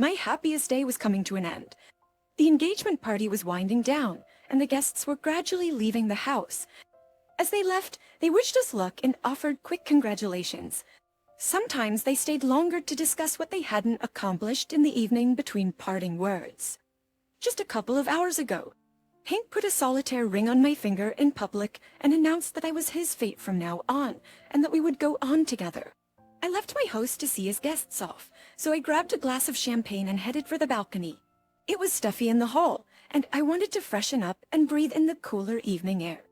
My happiest day was coming to an end. The engagement party was winding down, and the guests were gradually leaving the house. As they left, they wished us luck and offered quick congratulations. Sometimes they stayed longer to discuss what they hadn't accomplished in the evening between parting words. Just a couple of hours ago, Hank put a solitaire ring on my finger in public and announced that I was his fate from now on, and that we would go on together. I left my host to see his guests off, so I grabbed a glass of champagne and headed for the balcony. It was stuffy in the hall, and I wanted to freshen up and breathe in the cooler evening air.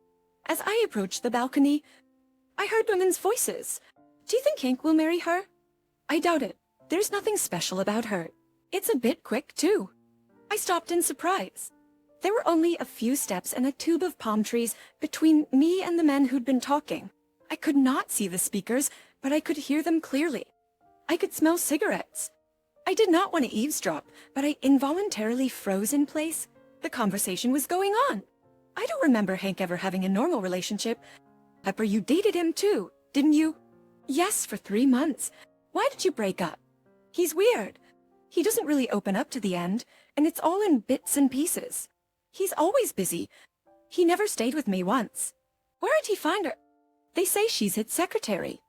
As I approached the balcony, I heard women's voices. Do you think Hank will marry her? I doubt it. There's nothing special about her. It's a bit quick, too. I stopped in surprise. There were only a few steps and a tube of palm trees between me and the men who'd been talking. I could not see the speakers, but I could hear them clearly. I could smell cigarettes. I did not want to eavesdrop, but I involuntarily froze in place. The conversation was going on. I don't remember Hank ever having a normal relationship. Pepper, you dated him too, didn't you? Yes, for 3 months. Why did you break up? He's weird. He doesn't really open up to the end, and it's all in bits and pieces. He's always busy. He never stayed with me once. Where did he find her? They say she's his secretary.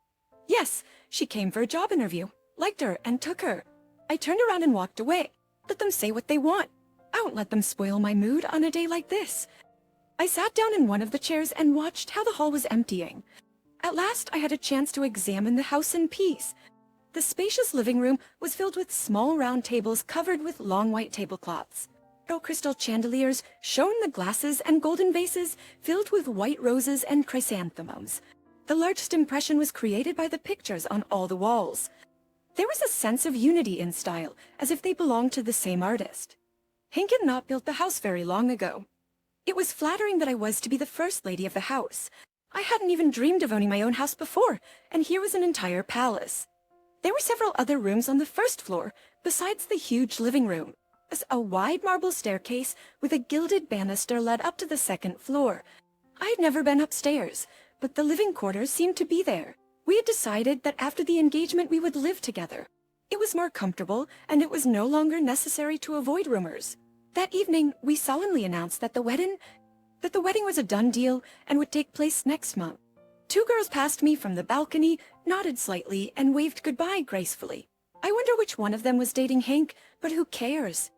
Yes, she came for a job interview, liked her, and took her. I turned around and walked away. Let them say what they want. I won't let them spoil my mood on a day like this. I sat down in one of the chairs and watched how the hall was emptying. At last, I had a chance to examine the house in peace. The spacious living room was filled with small round tables covered with long white tablecloths. Crystal chandeliers shone the glasses and golden vases filled with white roses and chrysanthemums. The largest impression was created by the pictures on all the walls. There was a sense of unity in style, as if they belonged to the same artist. Hank had not built the house very long ago. It was flattering that I was to be the first lady of the house. I hadn't even dreamed of owning my own house before, and here was an entire palace. There were several other rooms on the first floor, besides the huge living room. A wide marble staircase with a gilded banister led up to the second floor. I had never been upstairs, but the living quarters seemed to be there. We had decided that after the engagement we would live together. It was more comfortable, and it was no longer necessary to avoid rumors. That evening, we solemnly announced that the wedding was a done deal and would take place next month. 2 girls passed me from the balcony, nodded slightly, and waved goodbye gracefully. I wonder which one of them was dating Hank, but who cares?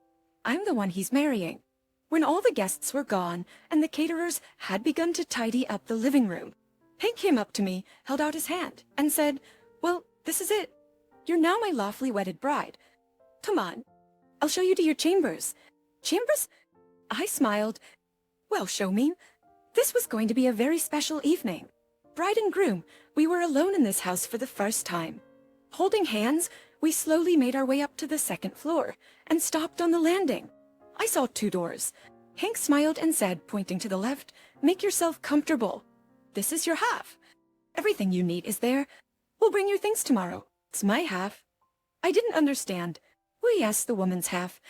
I'm the one he's marrying. When all the guests were gone and the caterers had begun to tidy up the living room, Hank came up to me, held out his hand, and said, "Well, this is it. You're now my lawfully wedded bride. Come on, I'll show you to your chambers." Chambers? I smiled. Well, show me. This was going to be a very special evening. Bride and groom, we were alone in this house for the first time. Holding hands, we slowly made our way up to the second floor and stopped on the landing. I saw 2 doors. Hank smiled and said, pointing to the left, "Make yourself comfortable. This is your half. Everything you need is there. We'll bring your things tomorrow. It's my half." I didn't understand. Well, yes, the woman's half.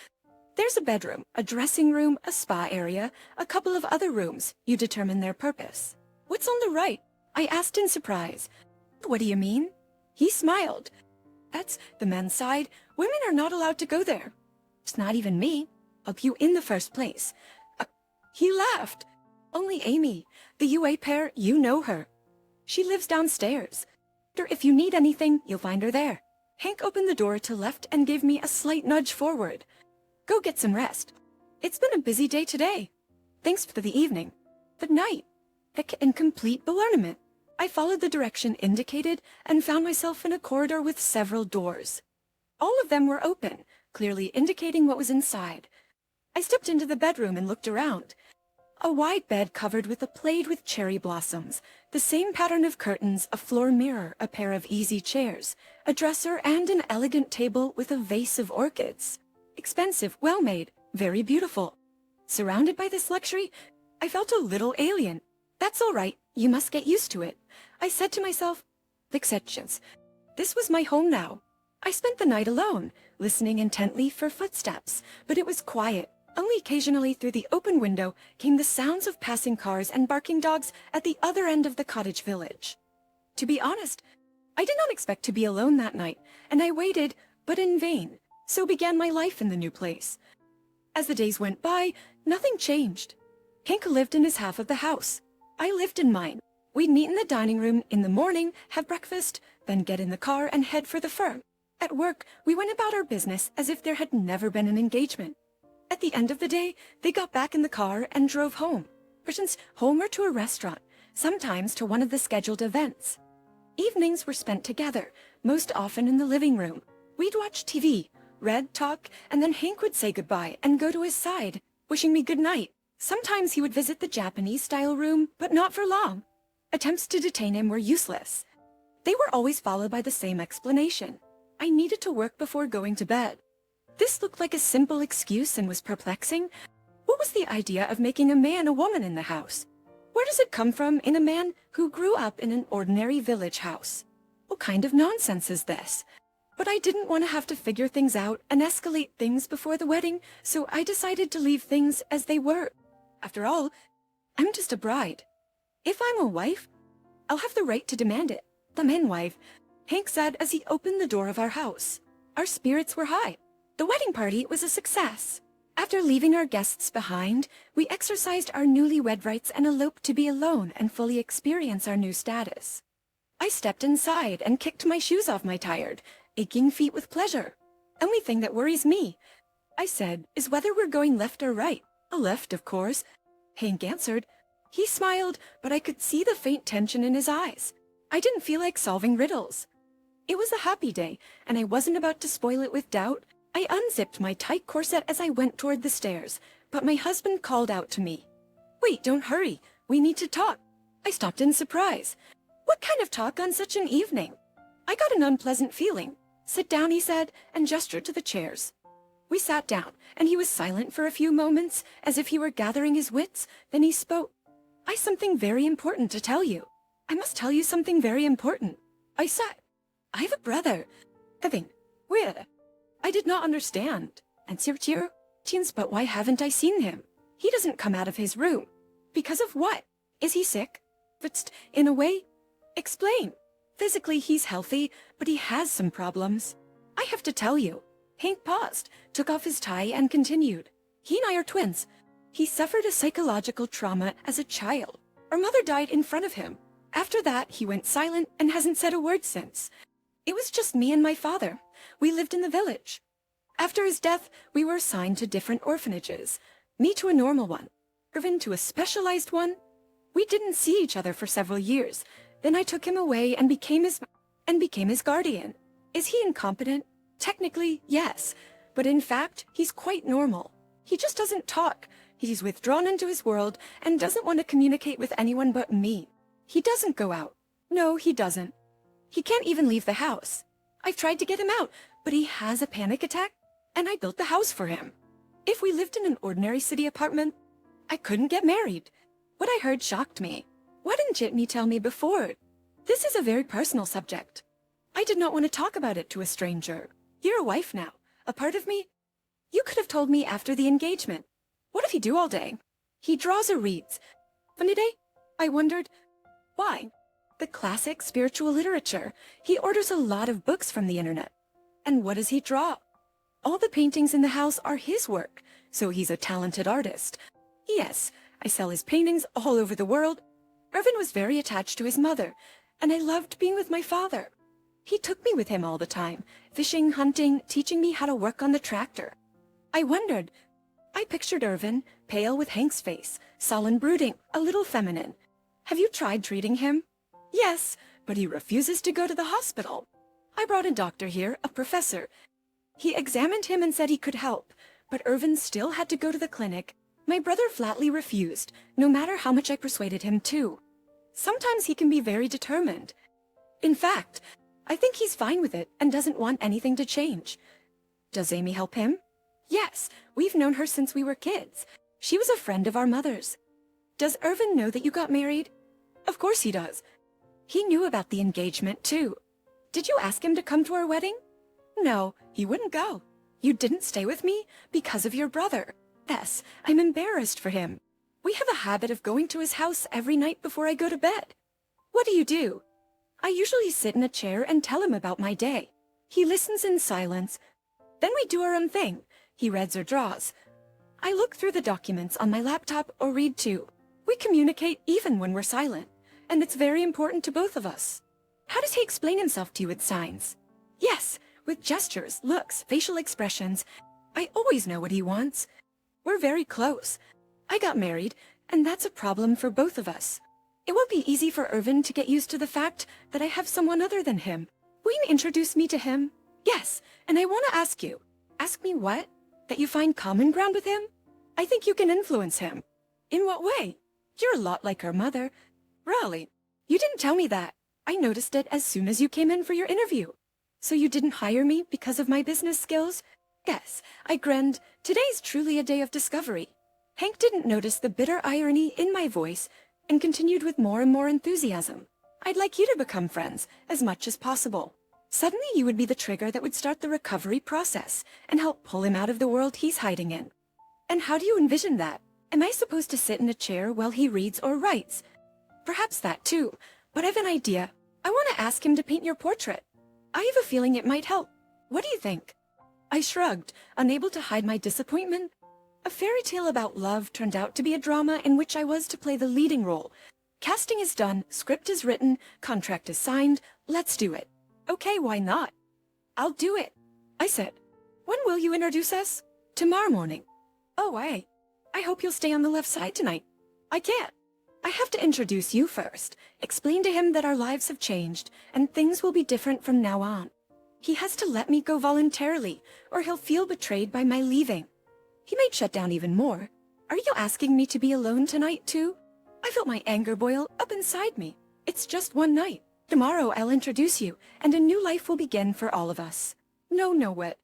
There's a bedroom, a dressing room, a spa area, a couple of other rooms. You determine their purpose. What's on the right? I asked in surprise. What do you mean? He smiled. That's the men's side. Women are not allowed to go there. It's not even me. Of you in the first place. He laughed. Only Amy, the UA pair, you know her. She lives downstairs. If you need anything, you'll find her there. Hank opened the door to left and gave me a slight nudge forward. Go get some rest. It's been a busy day today. Thanks for the evening. The night. In complete bewilderment. I followed the direction indicated and found myself in a corridor with several doors. All of them were open, clearly indicating what was inside. I stepped into the bedroom and looked around. A wide bed covered with a plaid with cherry blossoms, the same pattern of curtains, a floor mirror, a pair of easy chairs, a dresser, and an elegant table with a vase of orchids. Expensive, well-made, very beautiful. Surrounded by this luxury, I felt a little alien. That's all right, you must get used to it. I said to myself, "Acceptance." This was my home now. I spent the night alone, listening intently for footsteps, but it was quiet. Only occasionally through the open window came the sounds of passing cars and barking dogs at the other end of the cottage village. To be honest, I did not expect to be alone that night, and I waited, but in vain. So began my life in the new place. As the days went by, nothing changed. Hank lived in his half of the house. I lived in mine. We'd meet in the dining room in the morning, have breakfast, then get in the car and head for the firm. At work, we went about our business as if there had never been an engagement. At the end of the day, they got back in the car and drove home. Persons home or to a restaurant, sometimes to one of the scheduled events. Evenings were spent together, most often in the living room. We'd watch TV, read, talk, and then Hank would say goodbye and go to his side, wishing me good night. Sometimes he would visit the Japanese-style room, but not for long. Attempts to detain him were useless. They were always followed by the same explanation. I needed to work before going to bed. This looked like a simple excuse and was perplexing. What was the idea of making a man a woman in the house? Where does it come from in a man who grew up in an ordinary village house? What kind of nonsense is this? But I didn't want to have to figure things out and escalate things before the wedding, so I decided to leave things as they were. After all, I'm just a bride. If I'm a wife, I'll have the right to demand it. The midwife, Hank said as he opened the door of our house. Our spirits were high. The wedding party was a success. After leaving our guests behind, we exercised our newlywed rights and eloped to be alone and fully experience our new status. I stepped inside and kicked my shoes off my tired, aching feet with pleasure. Only thing that worries me, I said, is whether we're going left or right. A left, of course. Hank answered. He smiled, but I could see the faint tension in his eyes. I didn't feel like solving riddles. It was a happy day, and I wasn't about to spoil it with doubt. I unzipped my tight corset as I went toward the stairs, but my husband called out to me. Wait, don't hurry. We need to talk. I stopped in surprise. What kind of talk on such an evening? I got an unpleasant feeling. Sit down, he said, and gestured to the chairs. We sat down, and he was silent for a few moments, as if he were gathering his wits. Then he spoke. I have something very important to tell you. I must tell you something very important. I said, I have a brother. Evan, where? I did not understand. Answered but why haven't I seen him? He doesn't come out of his room. Because of what? Is he sick? But in a way? Explain. Physically, he's healthy, but he has some problems. I have to tell you. Hank paused, took off his tie, and continued. He and I are twins. He suffered a psychological trauma as a child. Our mother died in front of him. After that, he went silent and hasn't said a word since. It was just me and my father. We lived in the village. After his death, we were assigned to different orphanages. Me to a normal one, Irvin to a specialized one. We didn't see each other for several years. Then I took him away and became his guardian. Is he incompetent? Technically, yes. But in fact, he's quite normal. He just doesn't talk. He's withdrawn into his world and doesn't want to communicate with anyone but me. He doesn't go out. No, he doesn't. He can't even leave the house. I've tried to get him out, but he has a panic attack, and I built the house for him. If we lived in an ordinary city apartment, I couldn't get married. What I heard shocked me. Why didn't Jitme tell me before? This is a very personal subject. I did not want to talk about it to a stranger. You're a wife now, a part of me. You could have told me after the engagement. What does he do all day? He draws or reads. Funny day? I wondered. Why? The classic spiritual literature. He orders a lot of books from the internet. And what does he draw? All the paintings in the house are his work, so he's a talented artist. Yes, I sell his paintings all over the world. Irvin was very attached to his mother, and I loved being with my father. He took me with him all the time, fishing, hunting, teaching me how to work on the tractor. I wondered. I pictured Irvin, pale with Hank's face, sullen, brooding, a little feminine. Have you tried treating him? Yes, but he refuses to go to the hospital. I brought a doctor here, a professor. He examined him and said he could help, but Irvin still had to go to the clinic. My brother flatly refused, no matter how much I persuaded him to. Sometimes he can be very determined. In fact, I think he's fine with it and doesn't want anything to change. Does Amy help him? Yes, we've known her since we were kids. She was a friend of our mother's. Does Irvin know that you got married? Of course he does. He knew about the engagement, too. Did you ask him to come to our wedding? No, he wouldn't go. You didn't stay with me because of your brother. Yes, I'm embarrassed for him. We have a habit of going to his house every night before I go to bed. What do? I usually sit in a chair and tell him about my day. He listens in silence. Then we do our own thing. He reads or draws. I look through the documents on my laptop or read too. We communicate even when we're silent, and it's very important to both of us. How does he explain himself to you with signs? Yes, with gestures, looks, facial expressions. I always know what he wants. We're very close. I got married, and that's a problem for both of us. It won't be easy for Irvin to get used to the fact that I have someone other than him. Will you introduce me to him? Yes, and I want to ask you. Ask me what? That you find common ground with him? I think you can influence him. In what way? You're a lot like her mother. Really? You didn't tell me that. I noticed it as soon as you came in for your interview. So you didn't hire me because of my business skills? Yes, I grinned. Today's truly a day of discovery. Hank didn't notice the bitter irony in my voice and continued with more and more enthusiasm. I'd like you to become friends as much as possible. Suddenly you would be the trigger that would start the recovery process and help pull him out of the world he's hiding in. And how do you envision that? Am I supposed to sit in a chair while he reads or writes? Perhaps that too, but I've an idea. I want to ask him to paint your portrait. I have a feeling it might help. What do you think? I shrugged, unable to hide my disappointment. A fairy tale about love turned out to be a drama in which I was to play the leading role. Casting is done, script is written, contract is signed. Let's do it. Okay, why not? I'll do it, I said. When will you introduce us? Tomorrow morning. Oh, I hope you'll stay on the left side tonight. I can't. I have to introduce you first, explain to him that our lives have changed, and things will be different from now on. He has to let me go voluntarily, or he'll feel betrayed by my leaving. He might shut down even more. Are you asking me to be alone tonight, too? I felt my anger boil up inside me. It's just one night. Tomorrow I'll introduce you, and a new life will begin for all of us. No, what?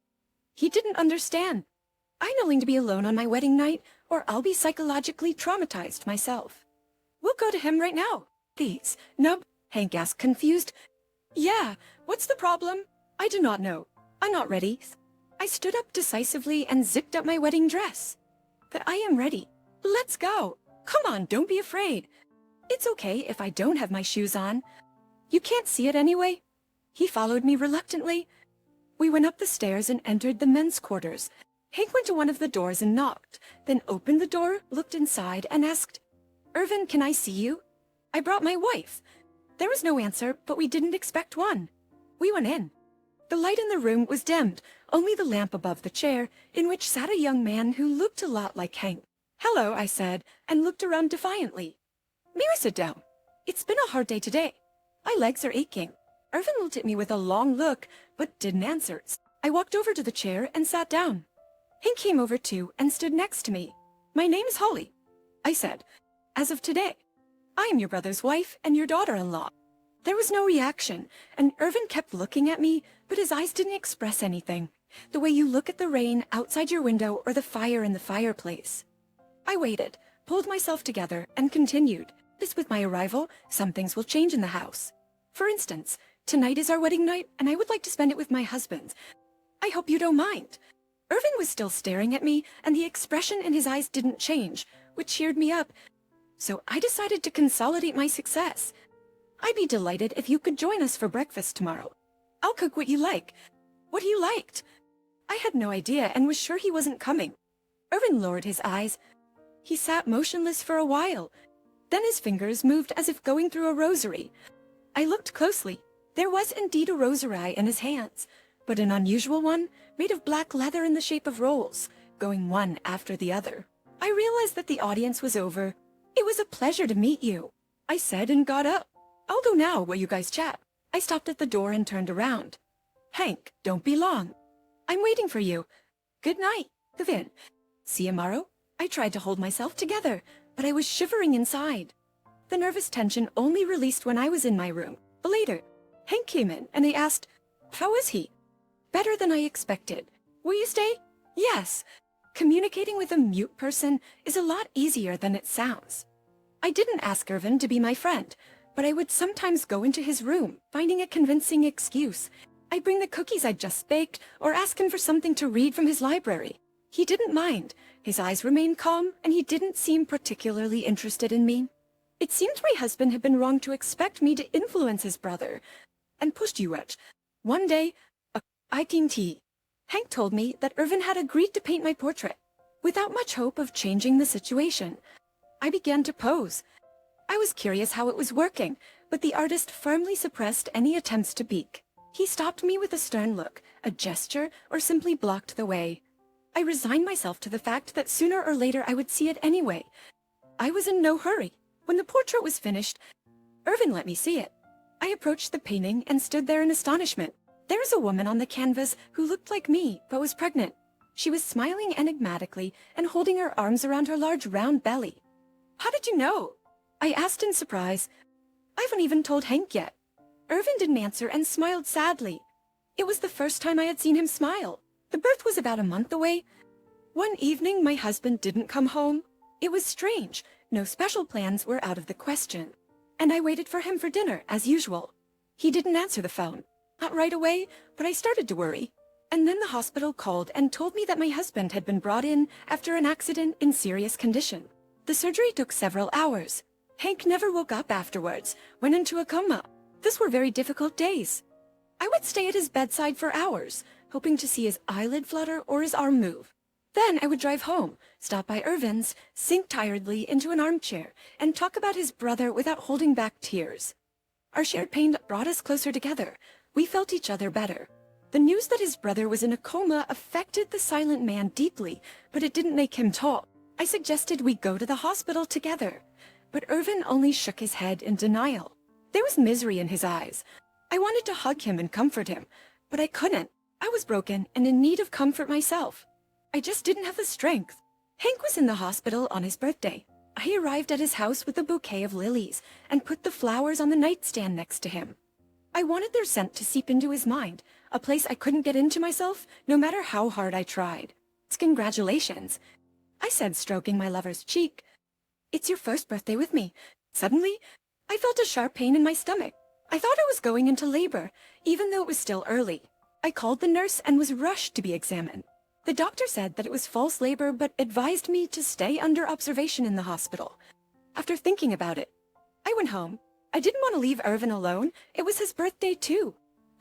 He didn't understand. I'm willing to be alone on my wedding night, or I'll be psychologically traumatized myself. We'll go to him right now. Please, Nub, Hank asked, confused. Yeah, what's the problem? I do not know. I'm not ready. I stood up decisively and zipped up my wedding dress. But I am ready. Let's go. Come on, don't be afraid. It's okay if I don't have my shoes on. You can't see it anyway. He followed me reluctantly. We went up the stairs and entered the men's quarters. Hank went to one of the doors and knocked, then opened the door, looked inside, and asked, Irvin, can I see you? I brought my wife. There was no answer, but we didn't expect one. We went in. The light in the room was dimmed, only the lamp above the chair, in which sat a young man who looked a lot like Hank. Hello, I said, and looked around defiantly. May I sit down? It's been a hard day today. My legs are aching. Irvin looked at me with a long look, but didn't answer. I walked over to the chair and sat down. Hank came over too and stood next to me. My name is Holly, I said. As of today, I am your brother's wife and your daughter-in-law. There was no reaction, and Irvin kept looking at me, but his eyes didn't express anything, the way you look at the rain outside your window or the fire in the fireplace. I waited, pulled myself together, and continued. This with my arrival, some things will change in the house. For instance, tonight is our wedding night, and I would like to spend it with my husband. I hope you don't mind. Irvin was still staring at me, and the expression in his eyes didn't change, which cheered me up. So I decided to consolidate my success. I'd be delighted if you could join us for breakfast tomorrow. I'll cook what you like. What he liked. I had no idea and was sure he wasn't coming. Irvin lowered his eyes. He sat motionless for a while. Then his fingers moved as if going through a rosary. I looked closely. There was indeed a rosary in his hands, but an unusual one, made of black leather in the shape of rolls, going one after the other. I realized that the audience was over. It was a pleasure to meet you, I said and got up. I'll go now while you guys chat. I stopped at the door and turned around. Hank, don't be long. I'm waiting for you. Good night, Vin. See you tomorrow? I tried to hold myself together, but I was shivering inside. The nervous tension only released when I was in my room. But later, Hank came in and he asked, How is he? Better than I expected. Will you stay? Yes. Communicating with a mute person is a lot easier than it sounds. I didn't ask Irvin to be my friend, but I would sometimes go into his room, finding a convincing excuse. I'd bring the cookies I'd just baked, or ask him for something to read from his library. He didn't mind. His eyes remained calm, and he didn't seem particularly interested in me. It seemed my husband had been wrong to expect me to influence his brother, and pushed you out. One day, I came tea. Hank told me that Irvin had agreed to paint my portrait. Without much hope of changing the situation, I began to pose. I was curious how it was working, but the artist firmly suppressed any attempts to peek. He stopped me with a stern look, a gesture, or simply blocked the way. I resigned myself to the fact that sooner or later I would see it anyway. I was in no hurry. When the portrait was finished, Irvin let me see it. I approached the painting and stood there in astonishment. There was a woman on the canvas who looked like me, but was pregnant. She was smiling enigmatically and holding her arms around her large round belly. "How did you know?" I asked in surprise. "I haven't even told Hank yet." Irvin didn't answer and smiled sadly. It was the first time I had seen him smile. The birth was about a month away. One evening, my husband didn't come home. It was strange. No special plans were out of the question. And I waited for him for dinner, as usual. He didn't answer the phone. Not right away, but I started to worry. And then the hospital called and told me that my husband had been brought in after an accident in serious condition. The surgery took several hours. Hank never woke up afterwards, went into a coma. These were very difficult days. I would stay at his bedside for hours, hoping to see his eyelid flutter or his arm move. Then I would drive home, stop by Irvin's, sink tiredly into an armchair, and talk about his brother without holding back tears. Our shared pain brought us closer together. We felt each other better. The news that his brother was in a coma affected the silent man deeply, but it didn't make him talk. I suggested we go to the hospital together, but Irvin only shook his head in denial. There was misery in his eyes. I wanted to hug him and comfort him, but I couldn't. I was broken and in need of comfort myself. I just didn't have the strength. Hank was in the hospital on his birthday. I arrived at his house with a bouquet of lilies and put the flowers on the nightstand next to him. I wanted their scent to seep into his mind, a place I couldn't get into myself, no matter how hard I tried. "It's congratulations," I said, stroking my lover's cheek. "It's your first birthday with me." Suddenly, I felt a sharp pain in my stomach. I thought I was going into labor, even though it was still early. I called the nurse and was rushed to be examined. The doctor said that it was false labor, but advised me to stay under observation in the hospital. After thinking about it, I went home. I didn't want to leave Irvin alone. It was his birthday, too.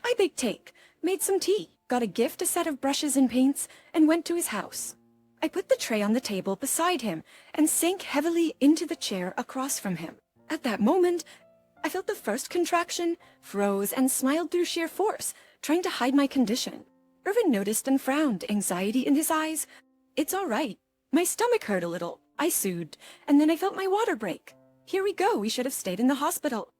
I baked cake, made some tea, got a gift, a set of brushes and paints, and went to his house. I put the tray on the table beside him and sank heavily into the chair across from him. At that moment, I felt the first contraction, froze, and smiled through sheer force, trying to hide my condition. Irvin noticed and frowned, anxiety in his eyes. "It's all right." My stomach hurt a little. I soothed, and then I felt my water break. Here we go, we should have stayed in the hospital.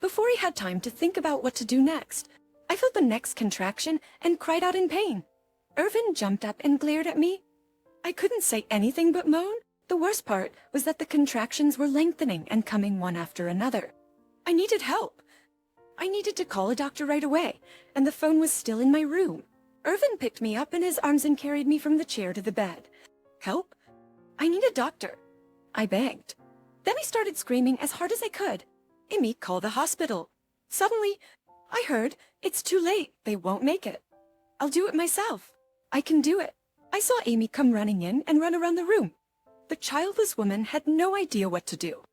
Before he had time to think about what to do next, I felt the next contraction and cried out in pain. Irvin jumped up and glared at me. I couldn't say anything but moan. The worst part was that the contractions were lengthening and coming one after another. I needed help. I needed to call a doctor right away, and the phone was still in my room. Irvin picked me up in his arms and carried me from the chair to the bed. "Help? I need a doctor," I begged. Then I started screaming as hard as I could. "Amy, call the hospital." Suddenly, I heard, "It's too late. They won't make it. I'll do it myself. I can do it." I saw Amy come running in and run around the room. The childless woman had no idea what to do.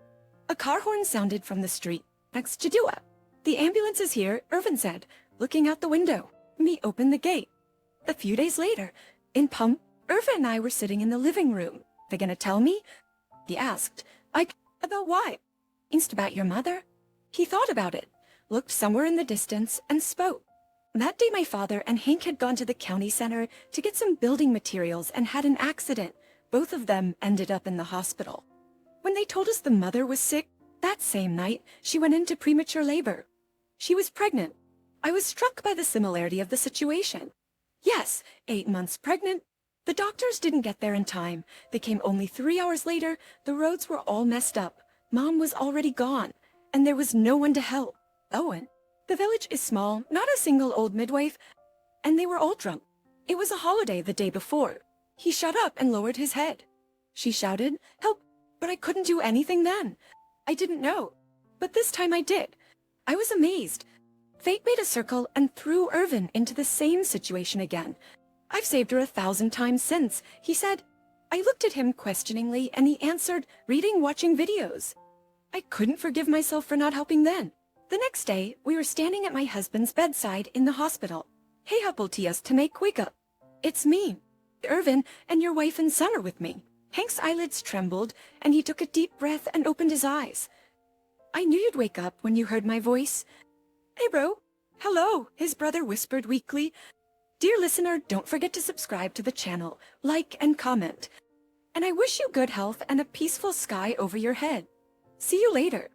A car horn sounded from the street next to Dua. "The ambulance is here," Irvin said, looking out the window. Me opened the gate. A few days later, in Pump, Irvin and I were sitting in the living room. "They gonna tell me?" he asked. About what?" "It's about your mother." He thought about it, looked somewhere in the distance, and spoke. That day my father and Hank had gone to the county center to get some building materials and had an accident. Both of them ended up in the hospital. When they told us the mother was sick, that same night, she went into premature labor. She was pregnant. I was struck by the similarity of the situation. Yes, 8 months pregnant. The doctors didn't get there in time. They came only 3 hours later. The roads were all messed up. Mom was already gone, and there was no one to help. Owen. The village is small, not a single old midwife, and they were all drunk. It was a holiday the day before. He shut up and lowered his head. She shouted, "Help!" But I couldn't do anything then. I didn't know. But this time I did. I was amazed. Fate made a circle and threw Irvin into the same situation again. "I've saved her 1,000 times since," he said. I looked at him questioningly, and he answered, "Reading, watching videos." I couldn't forgive myself for not helping then. The next day, we were standing at my husband's bedside in the hospital. "Hey, hapultias to make wake up." It's me, Irvin, and your wife and son are with me. Hank's eyelids trembled, and he took a deep breath and opened his eyes. I knew you'd wake up when you heard my voice. Hey, bro. Hello, his brother whispered weakly. Dear listener, don't forget to subscribe to the channel, like and comment. And I wish you good health and a peaceful sky over your head. See you later.